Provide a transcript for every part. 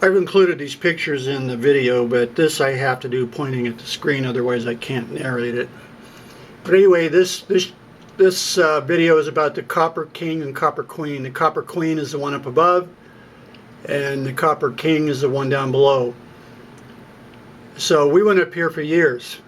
I've included these pictures in the video, but this I have to do pointing at the screen, otherwise I can't narrate it. But anyway, this video is about the Copper King and Copper Queen. The Copper Queen is the one up above, and the Copper King is the one down below. So we went up here for years.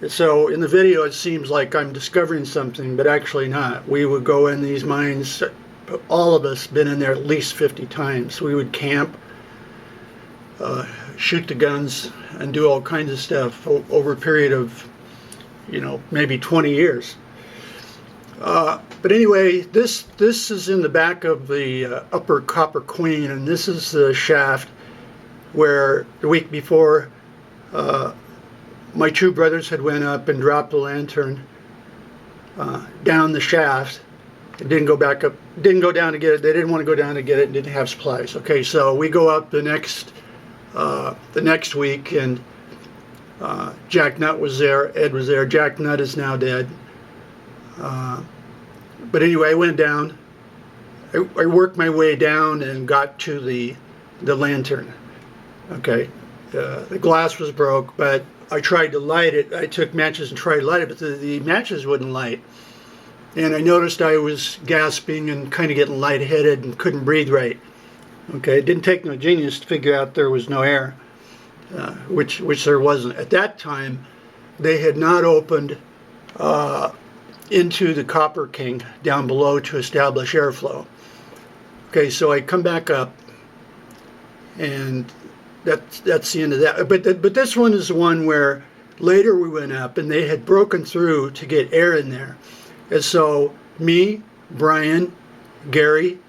So in the video it seems like I'm discovering something, but actually not. We would go in these mines, all of us been in there at least 50 times. We would camp, shoot the guns, and do all kinds of stuff over a period of, maybe 20 years. But anyway, this is in the back of the upper Copper Queen, and this is the shaft where the week before my two brothers had went up and dropped the lantern down the shaft. It didn't go back up, didn't go down to get it. They didn't want to go down to get it, didn't have supplies. Okay, so we go up the next week, and Jack Nutt was there, Ed was there. Jack Nutt is now dead. But anyway, I went down. I worked my way down and got to the lantern. Okay, the glass was broke, but I tried to light it. I took matches and tried to light it, but the matches wouldn't light. And I noticed I was gasping and kind of getting lightheaded and couldn't breathe right. Okay, it didn't take no genius to figure out there was no air, which there wasn't. At that time, they had not opened into the Copper King down below to establish airflow. Okay, so I come back up, and that's the end of that. But this one is the one where later we went up, and they had broken through to get air in there. And so me, Brian, Gary,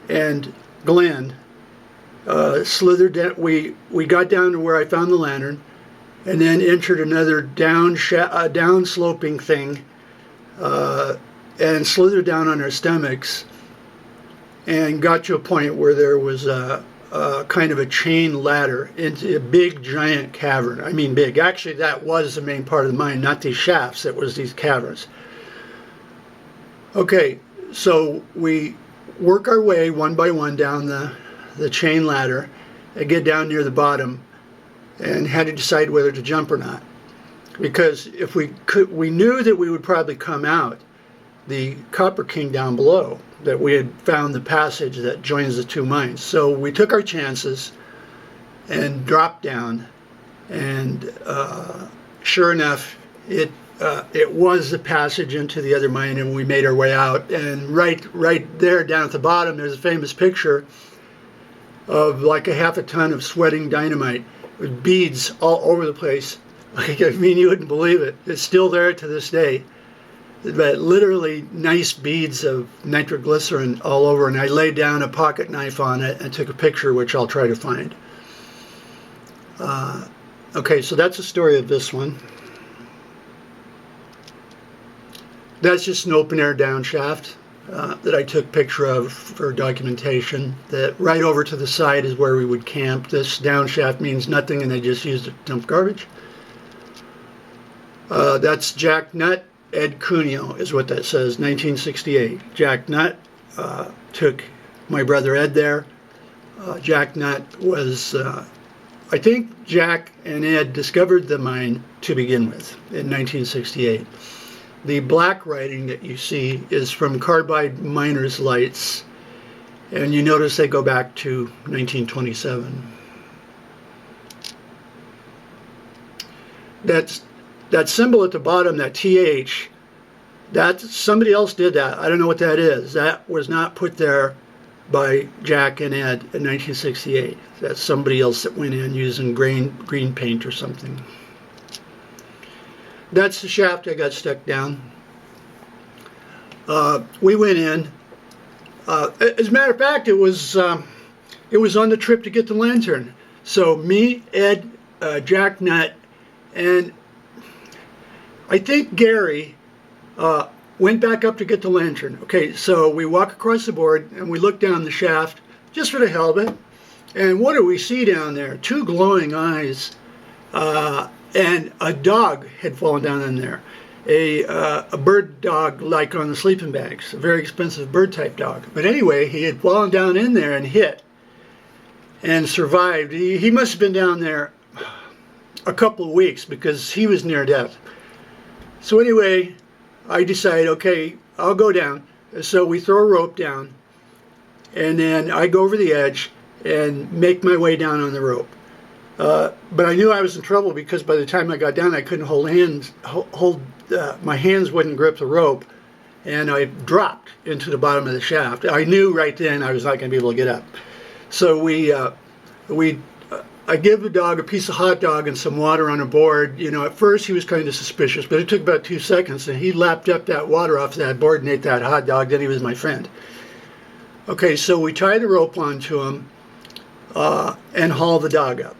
and Glenn slithered down. We got down to where I found the lantern, and then entered another down sloping thing, and slithered down on our stomachs, and got to a point where there was a kind of a chain ladder into a big giant cavern. I mean big. Actually, that was the main part of the mine, not these shafts. It was these caverns. Okay, so we work our way one by one down the chain ladder and get down near the bottom, and had to decide whether to jump or not, because if we knew that we would probably come out the Copper King down below, that we had found the passage that joins the two mines. So we took our chances and dropped down, and sure enough, it was the passage into the other mine, and we made our way out. And right there down at the bottom, there's a famous picture of like a half a ton of sweating dynamite with beads all over the place. I mean, you wouldn't believe it. It's still there to this day. But literally nice beads of nitroglycerin all over, and I laid down a pocket knife on it and took a picture, which I'll try to find. Okay, so that's the story of this one. That's just an open air down shaft that I took a picture of for documentation. That right over to the side is where we would camp. This down shaft means nothing, and they just used it to dump garbage. That's Jack Nutt. Ed Cuneo is what that says, 1968. Jack Nutt took my brother Ed there. Jack Nutt was, I think Jack and Ed discovered the mine to begin with in 1968. The black writing that you see is from Carbide Miners' Lights, and you notice they go back to 1927. That symbol at the bottom, that TH, somebody else did that. I don't know what that is. That was not put there by Jack and Ed in 1968. That's somebody else that went in using green paint or something. That's the shaft I got stuck down. We went in. As a matter of fact, it was on the trip to get the lantern. So me, Ed, Jack Nutt, and I think Gary went back up to get the lantern. Okay, so we walk across the board and we look down the shaft just for the hell of it. And what do we see down there? Two glowing eyes, and a dog had fallen down in there. A bird dog like on the sleeping bags, a very expensive bird type dog. But anyway, he had fallen down in there and hit. and survived. He must have been down there a couple of weeks because he was near death. So anyway, I decided, okay, I'll go down. So we throw a rope down, and then I go over the edge and make my way down on the rope. But I knew I was in trouble because by the time I got down, I couldn't my hands wouldn't grip the rope, and I dropped into the bottom of the shaft. I knew right then I was not going to be able to get up. So I give the dog a piece of hot dog and some water on a board. You know, at first he was kind of suspicious, but it took about 2 seconds, and he lapped up that water off that board and ate that hot dog. Then he was my friend. Okay, so we tie the rope onto him and haul the dog up.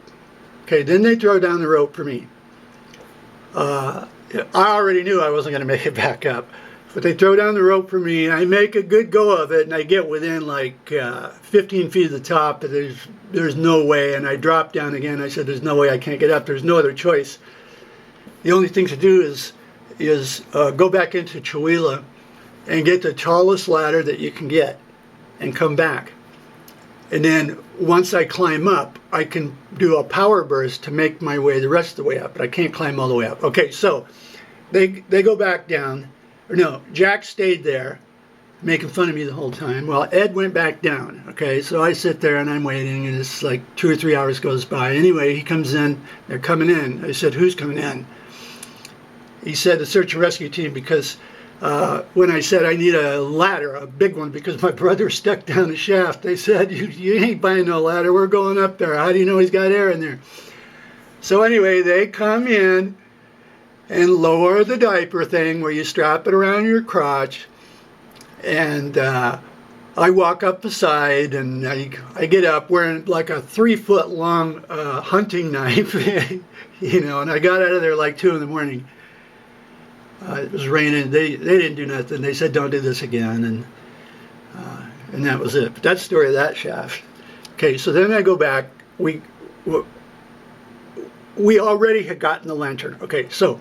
Okay, then they throw down the rope for me. I already knew I wasn't going to make it back up, but they throw down the rope for me, and I make a good go of it, and I get within like 15 feet of the top, but there's no way, and I drop down again. I said, there's no way, I can't get up. There's no other choice. The only thing to do is go back into Chewelah and get the tallest ladder that you can get and come back. And then once I climb up, I can do a power burst to make my way the rest of the way up, but I can't climb all the way up. Okay, so they go back down. Or no, Jack stayed there, making fun of me the whole time. Well, Ed went back down. Okay, so I sit there and I'm waiting, and it's like 2 or 3 hours goes by. Anyway, he comes in. They're coming in. I said, who's coming in? He said, the search and rescue team, because when I said I need a ladder, a big one, because my brother stuck down the shaft, they said, you ain't buying no ladder. We're going up there. How do you know he's got air in there? So anyway, they come in and lower the diaper thing where you strap it around your crotch, and I walk up the side, and I get up wearing like a 3-foot long hunting knife, you know, and I got out of there like 2 in the morning. It was raining. They didn't do nothing. They said, don't do this again, and that was it. But that's the story of that shaft. Okay, so then I go back. We already had gotten the lantern. Okay, so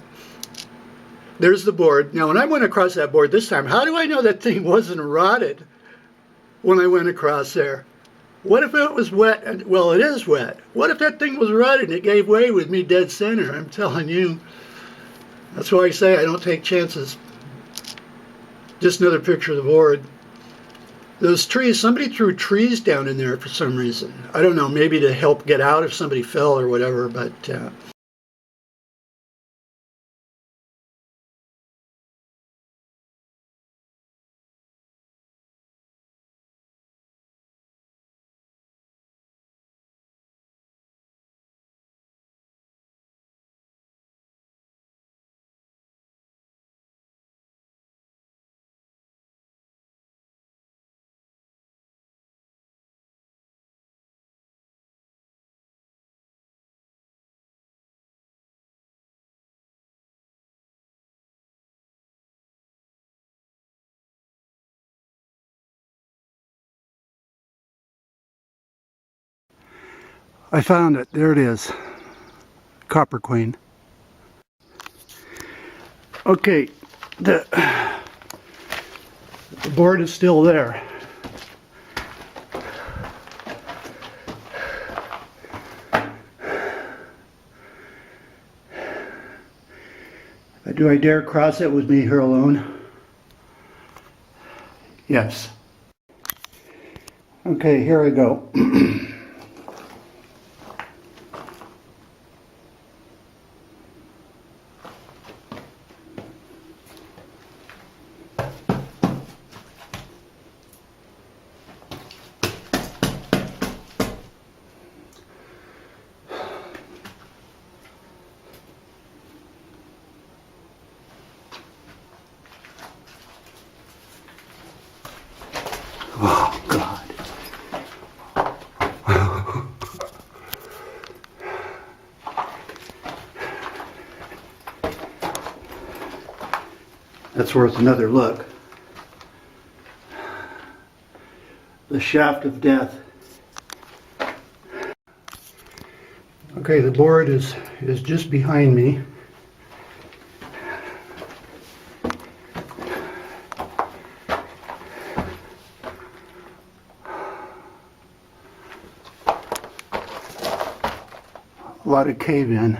there's the board. Now, when I went across that board this time, how do I know that thing wasn't rotted when I went across there? What if it was wet? Well, it is wet. What if that thing was rotted and it gave way with me dead center? I'm telling you. That's why I say I don't take chances. Just another picture of the board. Those trees, somebody threw trees down in there for some reason. I don't know, maybe to help get out if somebody fell or whatever, but I found it. There it is. Copper Queen. Okay, the board is still there. Do I dare cross it with me here alone? Yes. Okay, here I go. Oh, God. That's worth another look. The shaft of death. Okay, the board is just behind me. a lot of cave in.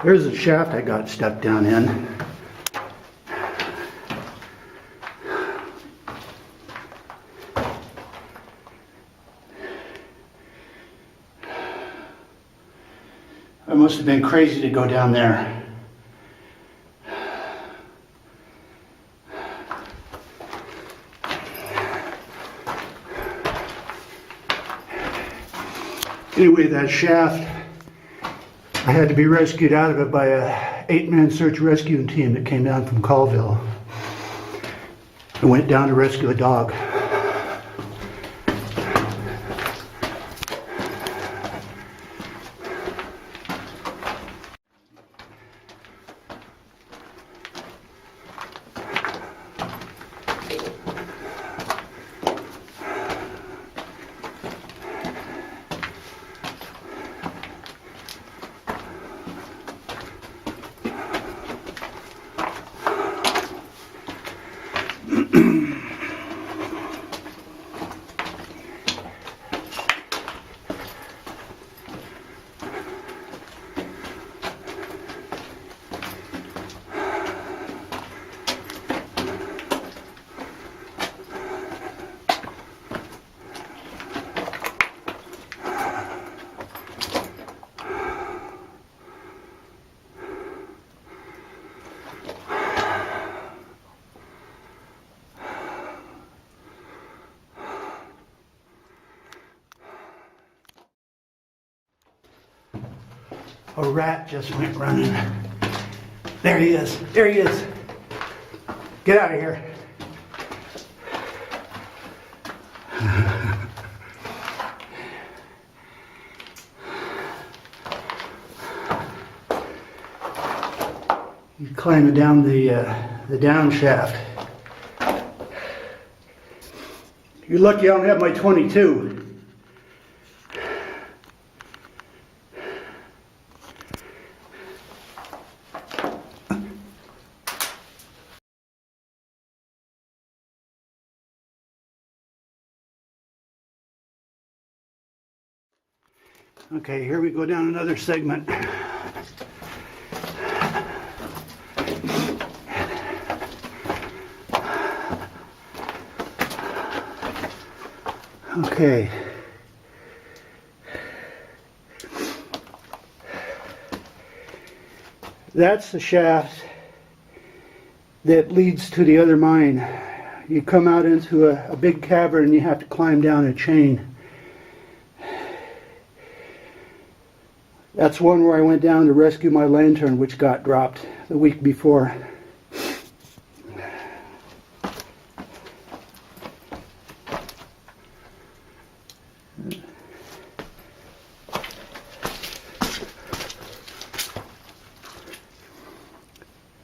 There's a shaft I got stuck down in. I must have been crazy to go down there. Anyway, that shaft, I had to be rescued out of it by a 8-man search rescue team that came down from Colville. I went down to rescue a dog. A rat just went running. There he is. There he is. Get out of here. He's climbing down the down shaft. You're lucky I don't have my 22. Okay, here we go down another segment. Okay. That's the shaft that leads to the other mine. You come out into a big cavern and you have to climb down a chain. That's one where I went down to rescue my lantern, which got dropped the week before.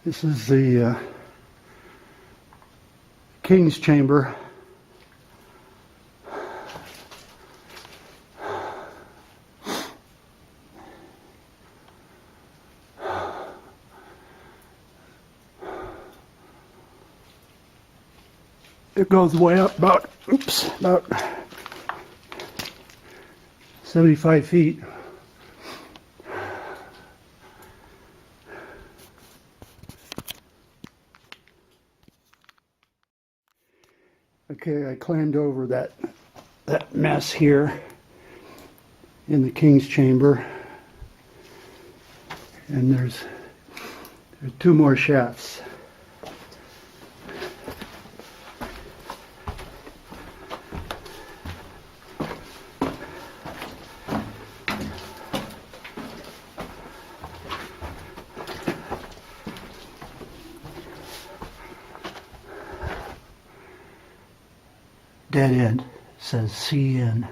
This is the King's Chamber. It goes way up about 75 feet. Okay, I climbed over that mess here in the King's Chamber, and there's 2 more shafts. dead end. It says CN.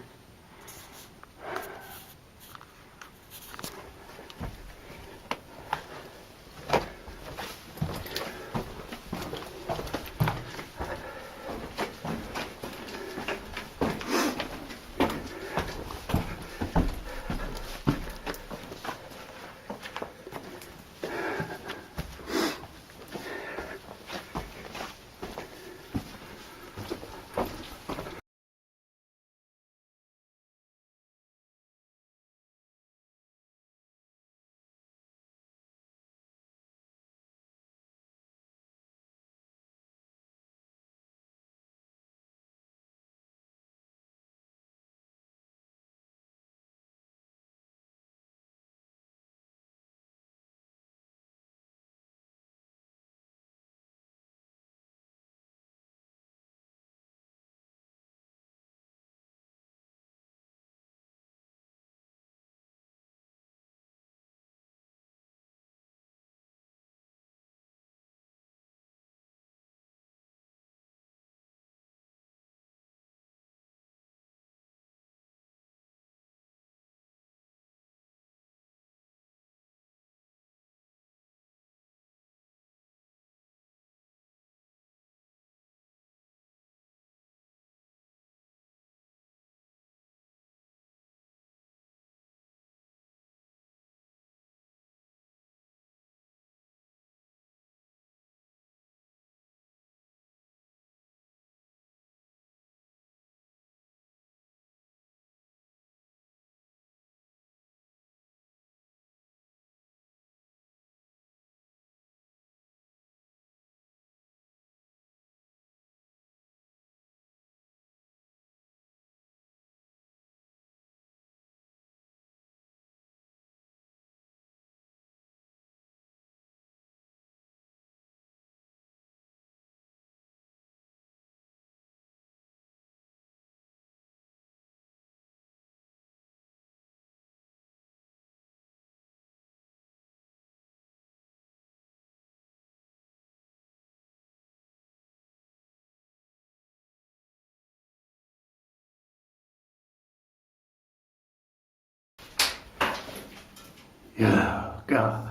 Yeah, God.